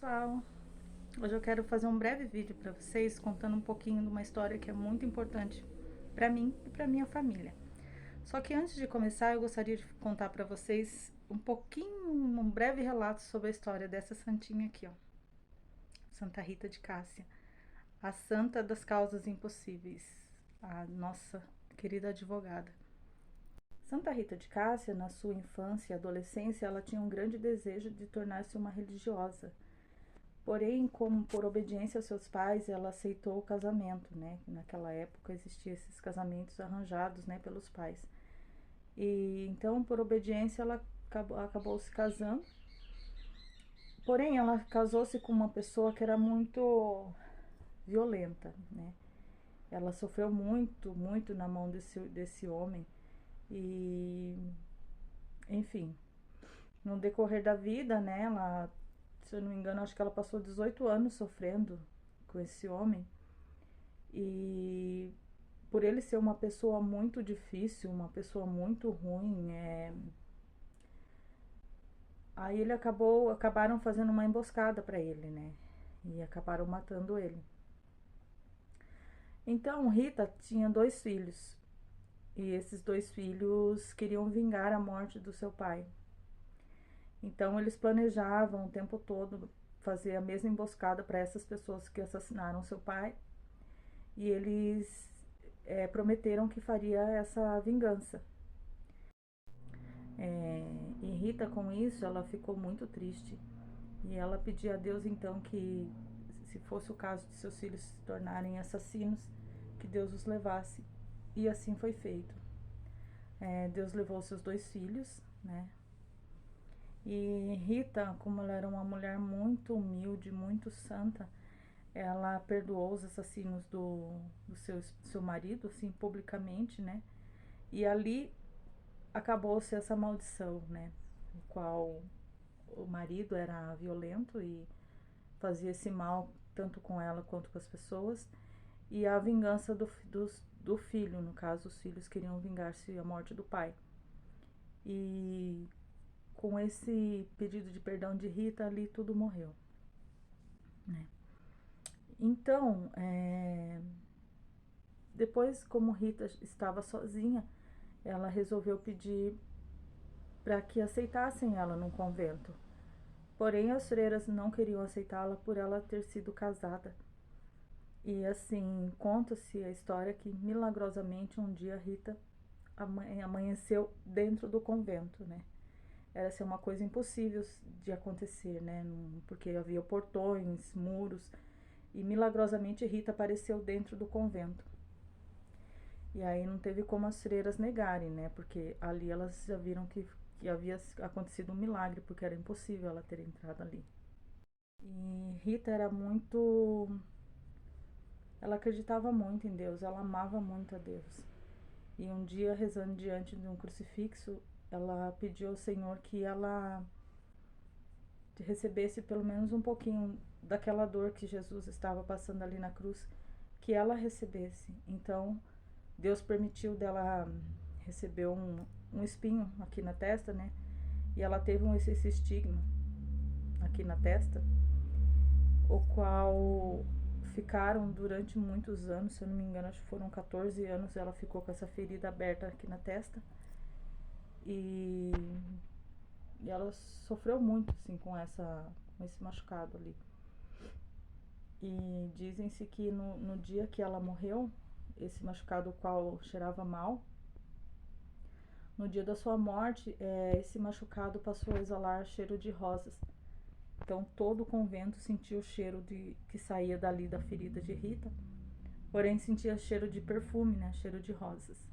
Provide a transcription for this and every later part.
pessoal, hoje eu quero fazer um breve vídeo para vocês contando um pouquinho de uma história que é muito importante para mim e para minha família. Só que antes de começar eu gostaria de contar para vocês um pouquinho, um breve relato sobre a história dessa santinha aqui, ó, Santa Rita de Cássia, a santa das causas impossíveis, a nossa querida advogada. Santa Rita de Cássia, na sua infância e adolescência, ela tinha um grande desejo de tornar-se uma religiosa. Porém, como por obediência aos seus pais, ela aceitou o casamento, né? Naquela época existiam esses casamentos arranjados, né, pelos pais. E então, por obediência, ela acabou se casando. Porém, ela casou-se com uma pessoa que era muito violenta, né? Ela sofreu muito, muito na mão desse homem. E, enfim, no decorrer da vida, né, ela, se eu não me engano, acho que ela passou 18 anos sofrendo com esse homem. E por ele ser uma pessoa muito difícil, uma pessoa muito ruim, aí acabaram fazendo uma emboscada para ele, né? E acabaram matando ele. Então Rita tinha 2 filhos. E esses 2 filhos queriam vingar a morte do seu pai. Então eles planejavam o tempo todo fazer a mesma emboscada para essas pessoas que assassinaram seu pai. E eles prometeram que faria essa vingança. E Rita, com isso, ela ficou muito triste. E ela pedia a Deus então que, se fosse o caso de seus filhos se tornarem assassinos, que Deus os levasse. E assim foi feito. Deus levou seus 2 filhos, né? E Rita, como ela era uma mulher muito humilde, muito santa, ela perdoou os assassinos do seu marido, assim, publicamente, né? E ali acabou-se essa maldição, né? O qual o marido era violento e fazia esse mal tanto com ela quanto com as pessoas. E a vingança do filho, no caso, os filhos queriam vingar-se a morte do pai. E com esse pedido de perdão de Rita, ali tudo morreu, né? Então, depois, como Rita estava sozinha, ela resolveu pedir para que aceitassem ela num convento. Porém, as freiras não queriam aceitá-la por ela ter sido casada. E assim, conta-se a história que milagrosamente um dia Rita amanheceu dentro do convento, né? Era assim, uma coisa impossível de acontecer, né? Porque havia portões, muros, e milagrosamente Rita apareceu dentro do convento. E aí não teve como as freiras negarem, né? Porque ali elas já viram que havia acontecido um milagre, porque era impossível ela ter entrado ali. E Rita era muito. Ela acreditava muito em Deus, ela amava muito a Deus. E um dia, rezando diante de um crucifixo, ela pediu ao Senhor que ela recebesse pelo menos um pouquinho daquela dor que Jesus estava passando ali na cruz, que ela recebesse. Então, Deus permitiu dela receber um espinho aqui na testa, né? E ela teve esse estigma aqui na testa, o qual ficaram durante muitos anos, se eu não me engano, acho que foram 14 anos, ela ficou com essa ferida aberta aqui na testa. E, e ela sofreu muito, assim, com esse machucado ali. E dizem-se que no dia que ela morreu, esse machucado, o qual cheirava mal, no dia da sua morte, esse machucado passou a exalar cheiro de rosas. Então todo o convento sentia o cheiro que saía dali da ferida de Rita, porém sentia cheiro de perfume, né? Cheiro de rosas.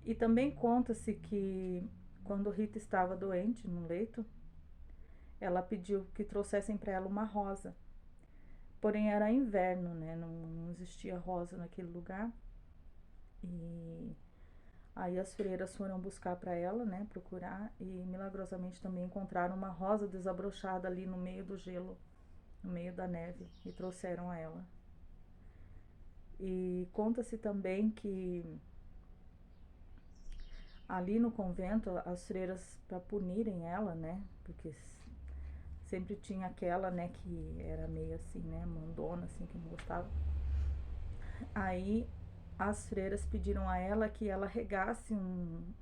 E também conta-se que quando Rita estava doente no leito, ela pediu que trouxessem para ela uma rosa. Porém era inverno, né? Não existia rosa naquele lugar. E aí as freiras foram buscar para ela, né? Procurar, e milagrosamente também encontraram uma rosa desabrochada ali no meio do gelo, no meio da neve, e trouxeram a ela. E conta-se também que ali no convento, as freiras, para punirem ela, né? Porque sempre tinha aquela, né, que era meio assim, né, mandona, assim, que não gostava. Aí as freiras pediram a ela que ela regasse um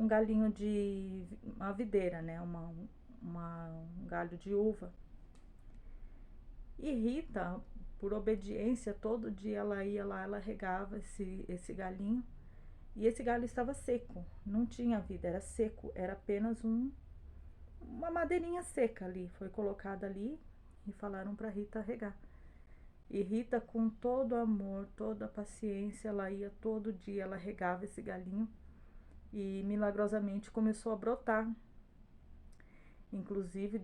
galinho de uma videira, né, um galho de uva. E Rita, por obediência, todo dia ela ia lá, ela regava esse galinho. E esse galho estava seco, não tinha vida, era seco, era apenas uma madeirinha seca ali. Foi colocada ali e falaram para Rita regar. E Rita, com todo amor, toda a paciência, ela ia todo dia, ela regava esse galinho e milagrosamente começou a brotar. Inclusive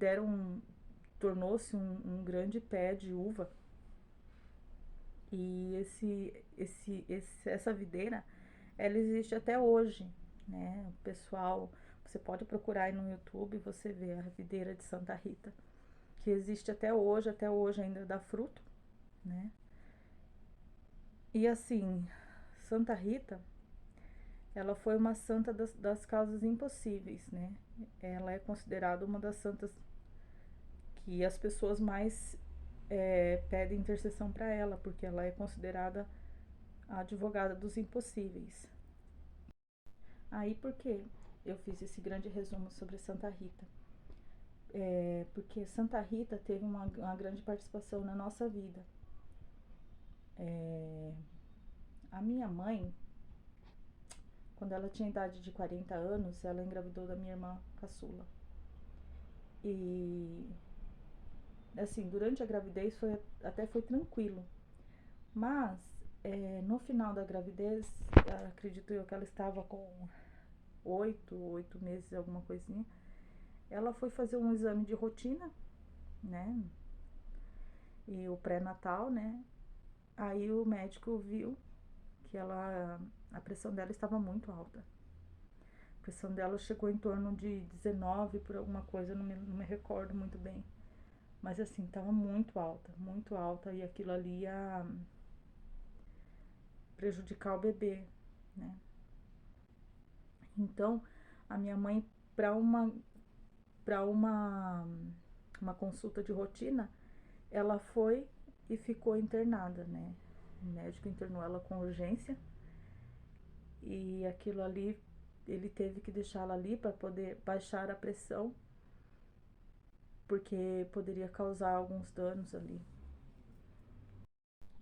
tornou-se um grande pé de uva. E essa videira, ela existe até hoje, né? O pessoal, você pode procurar aí no YouTube, você vê a videira de Santa Rita, que existe até hoje ainda dá fruto, né? E assim, Santa Rita, ela foi uma santa das causas impossíveis, né? Ela é considerada uma das santas que as pessoas mais pedem intercessão para ela, porque ela é considerada a advogada dos impossíveis. Aí por que eu fiz esse grande resumo sobre Santa Rita? Porque Santa Rita teve uma grande participação na nossa vida. A minha mãe, quando ela tinha idade de 40 anos, ela engravidou da minha irmã caçula. E assim, durante a gravidez até foi tranquilo. Mas no final da gravidez, acredito eu que ela estava com 8 meses, alguma coisinha. Ela foi fazer um exame de rotina, né? E o pré-natal, né? Aí o médico viu que a pressão dela estava muito alta. A pressão dela chegou em torno de 19 por alguma coisa, não me recordo muito bem. Mas assim, estava muito alta, e aquilo ali ia prejudicar o bebê, né? Então, a minha mãe, para uma consulta de rotina, ela foi e ficou internada, né? O médico internou ela com urgência e aquilo ali, ele teve que deixá-la ali para poder baixar a pressão, porque poderia causar alguns danos ali.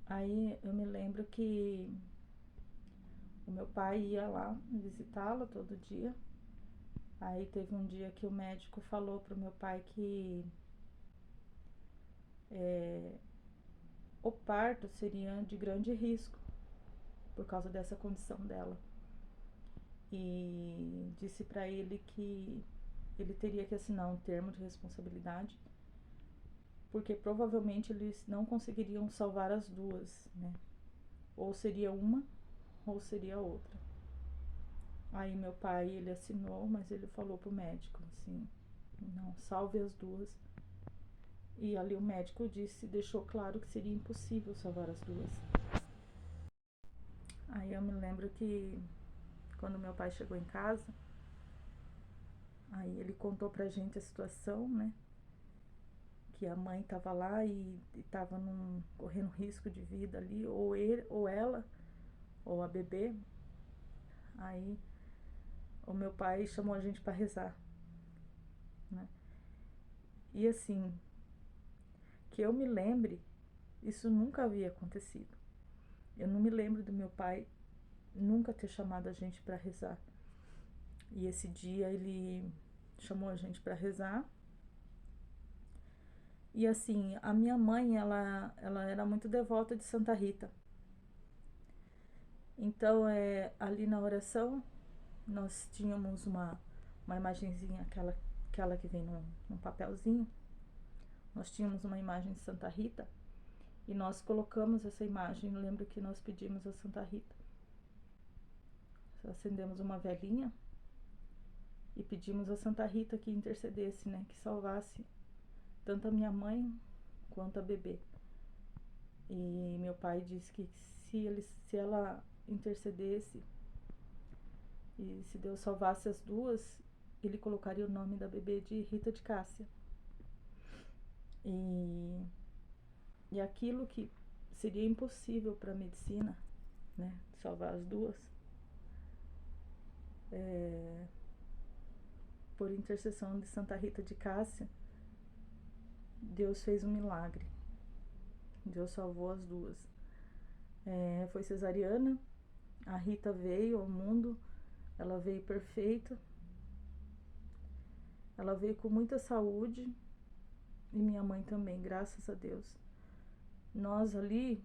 Aí eu me lembro que o meu pai ia lá visitá-la todo dia. Aí teve um dia que o médico falou pro meu pai que o parto seria de grande risco por causa dessa condição dela. E disse para ele que ele teria que assinar um termo de responsabilidade, porque provavelmente eles não conseguiriam salvar as duas, né? Ou seria uma ou seria outra. Aí meu pai, ele assinou, mas ele falou pro médico assim: "Não, salve as duas". E ali o médico deixou claro que seria impossível salvar as duas. Aí eu me lembro que quando meu pai chegou em casa, aí ele contou pra gente a situação, né? Que a mãe tava lá e tava correndo risco de vida ali, ou ela, ou a bebê. Aí o meu pai chamou a gente para rezar, né? E assim, que eu me lembre, isso nunca havia acontecido. Eu não me lembro do meu pai nunca ter chamado a gente para rezar. E esse dia ele chamou a gente para rezar. E assim, a minha mãe, ela era muito devota de Santa Rita. Então, ali na oração, nós tínhamos uma imagenzinha, aquela que vem num papelzinho. Nós tínhamos uma imagem de Santa Rita e nós colocamos essa imagem. Eu lembro que nós pedimos a Santa Rita. Acendemos uma velinha e pedimos a Santa Rita que intercedesse, né? Que salvasse tanto a minha mãe quanto a bebê. E meu pai disse que se ela intercedesse e se Deus salvasse as duas, ele colocaria o nome da bebê de Rita de Cássia. E aquilo que seria impossível para a medicina, né, salvar as duas, por intercessão de Santa Rita de Cássia, Deus fez um milagre. Deus salvou as duas. Foi cesariana, a Rita veio ao mundo, ela veio perfeita, ela veio com muita saúde, e minha mãe também, graças a Deus. Nós ali,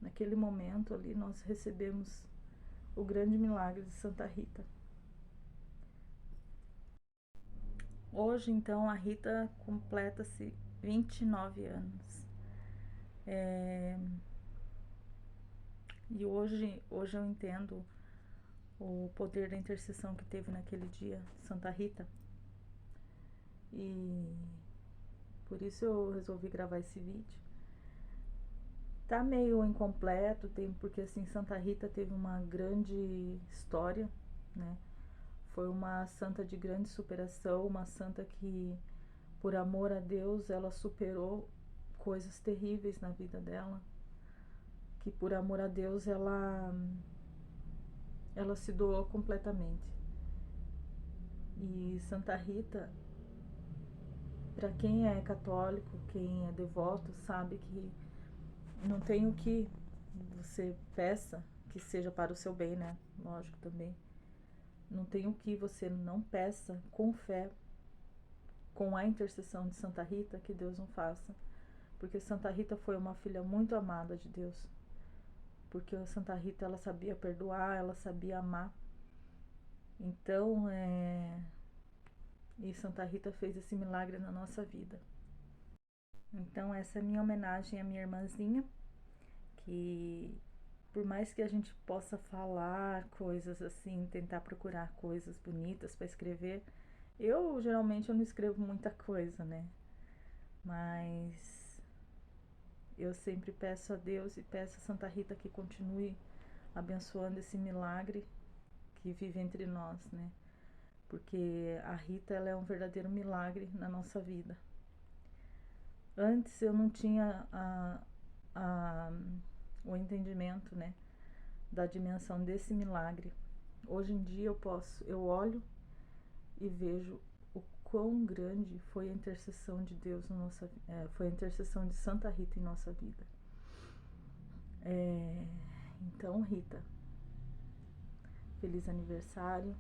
naquele momento ali, nós recebemos o grande milagre de Santa Rita. Hoje, então, a Rita completa-se 29 anos. E hoje eu entendo o poder da intercessão que teve naquele dia, Santa Rita. E por isso eu resolvi gravar esse vídeo. Tá meio incompleto, porque assim, Santa Rita teve uma grande história, né? Foi uma santa de grande superação, uma santa que, por amor a Deus, ela superou coisas terríveis na vida dela, que por amor a Deus ela se doou completamente. E Santa Rita, para quem é católico, quem é devoto, sabe que não tem o que você peça que seja para o seu bem, né? Lógico também. Não tem o que você não peça com fé, com a intercessão de Santa Rita, que Deus não faça. Porque Santa Rita foi uma filha muito amada de Deus. Porque Santa Rita, ela sabia perdoar, ela sabia amar. Então, e Santa Rita fez esse milagre na nossa vida. Então, essa é a minha homenagem à minha irmãzinha, que por mais que a gente possa falar coisas assim, tentar procurar coisas bonitas para escrever, geralmente eu não escrevo muita coisa, né? Mas eu sempre peço a Deus e peço a Santa Rita que continue abençoando esse milagre que vive entre nós, né? Porque a Rita, ela é um verdadeiro milagre na nossa vida. Antes eu não tinha o entendimento, né, da dimensão desse milagre. Hoje em dia eu olho e vejo o quão grande foi a intercessão de Deus na nossa, foi a intercessão de Santa Rita em nossa vida. Então, Rita, feliz aniversário,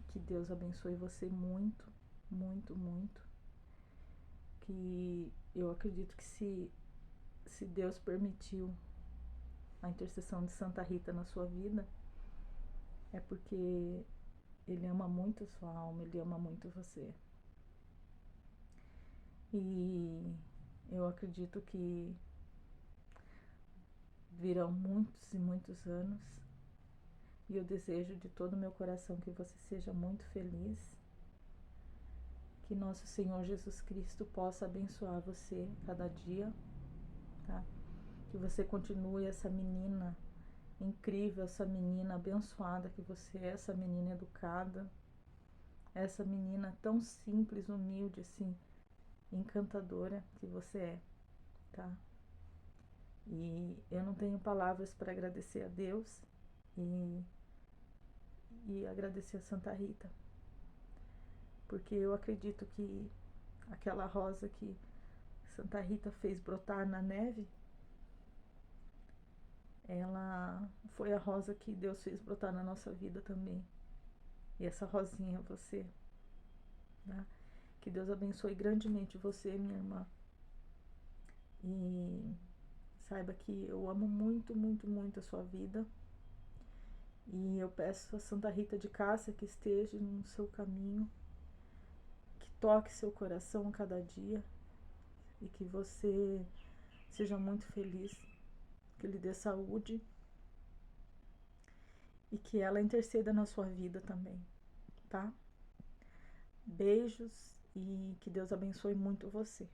que Deus abençoe você muito, muito, muito. Que eu acredito que se Deus permitiu a intercessão de Santa Rita na sua vida, é porque Ele ama muito a sua alma, Ele ama muito você. E eu acredito que virão muitos e muitos anos, e eu desejo de todo o meu coração que você seja muito feliz, que nosso Senhor Jesus Cristo possa abençoar você cada dia, tá? Que você continue essa menina incrível, essa menina abençoada que você é, essa menina educada, essa menina tão simples, humilde, assim, encantadora que você é, tá? E eu não tenho palavras para agradecer a Deus e agradecer a Santa Rita, porque eu acredito que aquela rosa que Santa Rita fez brotar na neve, ela foi a rosa que Deus fez brotar na nossa vida também. E essa rosinha é você, tá? Que Deus abençoe grandemente você, minha irmã. E saiba que eu amo muito, muito, muito a sua vida. E eu peço a Santa Rita de Cássia que esteja no seu caminho, que toque seu coração a cada dia e que você seja muito feliz, que lhe dê saúde e que ela interceda na sua vida também, tá? Beijos e que Deus abençoe muito você.